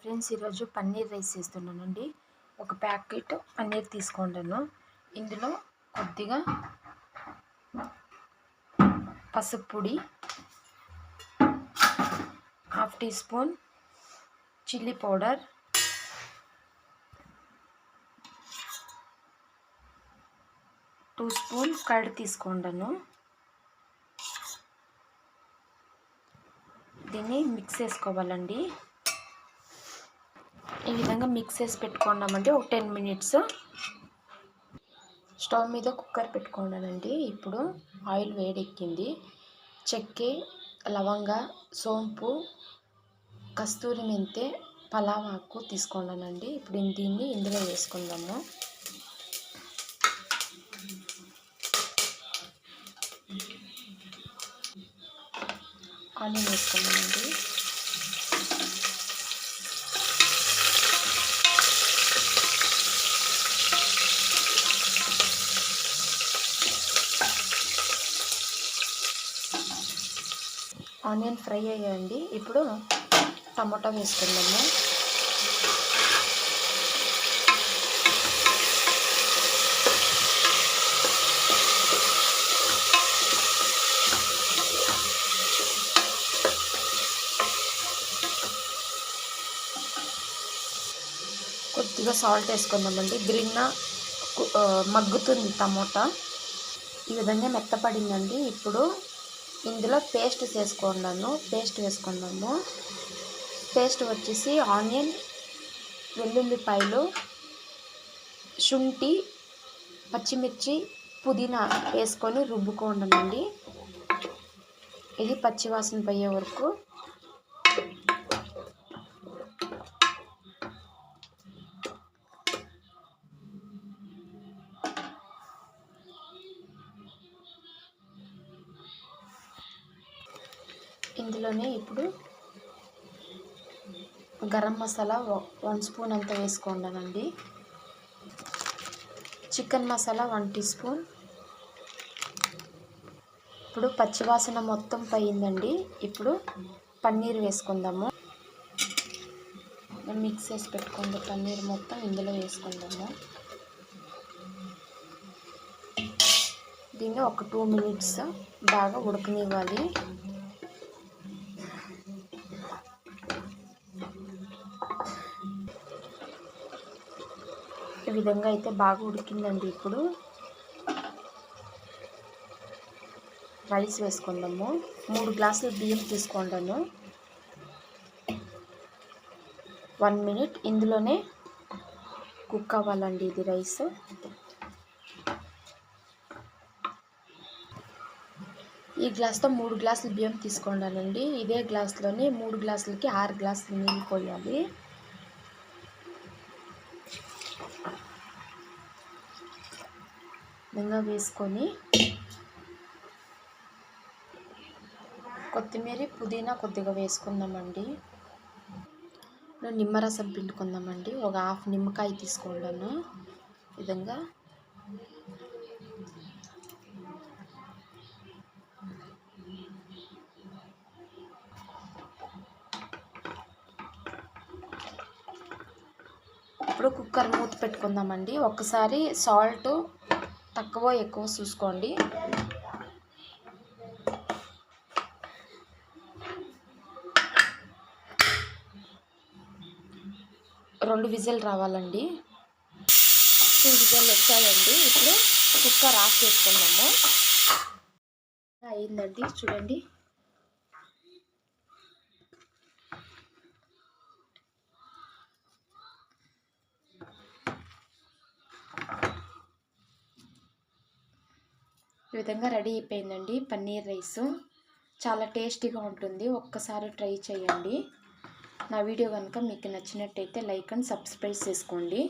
Friends ఈరోజు paneer rice చేస్తున్నానండి. ఒక ప్యాకెట్ పన్నీర్ తీసుకుంటాను. ఇందులో కొద్దిగా పసుపు పొడి, half teaspoon chilli powder, two spoon curd తీసుకుంటాను. దీన్ని మిక్స్ చేసుకోవాలండి. ఈ విధంగా మిక్స్ చేసి పెట్టుకున్నామంటే ఒక 10 మినిట్స్ స్టవ్ మీద కుక్కర్ పెట్టుకున్నానండి. ఇప్పుడు ఆయిల్ వేడెక్కింది. చెక్క, లవంగ, సోంపు, కస్తూరి మెంతి, పలావ్ ఆకు తీసుకున్నానండి. ఇప్పుడు దీన్ని ఇందులో వేసుకుందాము. ఆనియన్ వేసుకున్నానండి. ఆనియన్ ఫ్రై అయ్యాయండి. ఇప్పుడు టమాటా వేసుకుందాము. కొద్దిగా సాల్ట్ వేసుకుందామండి. గ్రీన్గా మగ్గుతుంది టమోటా. ఈ విధంగా మెత్తపడిందండి. ఇప్పుడు ఇందులో పేస్ట్ వేసుకుందాము. పేస్ట్ వచ్చేసి ఆనియన్, వెల్లుల్లిపాయలు, శుంఠి, పచ్చిమిర్చి, పుదీనా వేసుకొని రుబ్బుకోండి. ఇది పచ్చివాసన పోయే వరకు ఇందులోనే ఇప్పుడు గరం మసాలా 1 స్పూన్ అంత వేసుకుంటానండి. Chicken masala 1 teaspoon. ఇప్పుడు పచ్చివాసన మొత్తం పోయిందండి. ఇప్పుడు పన్నీర్ వేసుకుందాము. మిక్స్ చేసి పెట్టుకుంది పన్నీర్ మొత్తం ఇందులో వేసుకుందాము. దీన్ని ఒక 2 మినిట్స్ బాగా ఉడకనివ్వాలి. ఈ విధంగా అయితే బాగా ఉడికిందండి. ఇప్పుడు రైస్ వేసుకుందాము. 3 గ్లాసుల బియ్యం తీసుకుంటాను. 1 మినిట్ ఇందులోనే కుక్ అవ్వాలండి ఇది రైస్. ఈ గ్లాస్తో 3 గ్లాసుల బియ్యం తీసుకుంటానండి. ఇదే గ్లాస్లోనే 3 గ్లాసులకి 6 గ్లాసులు నీళ్ళు పోయాలి. ఇంకా వేసుకొని కొత్తిమీర, పుదీనా కొద్దిగా వేసుకుందామండి. నిమ్మరసం పిండుకుందామండి. ఒక హాఫ్ నిమ్మకాయ తీసుకుంటాను. విధంగా ఇప్పుడు కుక్కర్ మూత పెట్టుకుందామండి. ఒక్కసారి సాల్ట్ తక్కువ ఎక్కువ చూసుకోండి. రెండు విజిల్ రావాలండి. 2 విజిల్ వచ్చాయండి. ఇప్పుడు కుక్కర్ ఆఫ్ చేసుకున్నాము. అయిందండి చూడండి. ఈ విధంగా రెడీ అయిపోయిందండి పన్నీర్ రైస్. చాలా టేస్టీగా ఉంటుంది. ఒక్కసారి ట్రై చేయండి. నా వీడియో కనుక మీకు నచ్చినట్టయితే లైక్ అండ్ సబ్స్క్రైబ్ చేసుకోండి.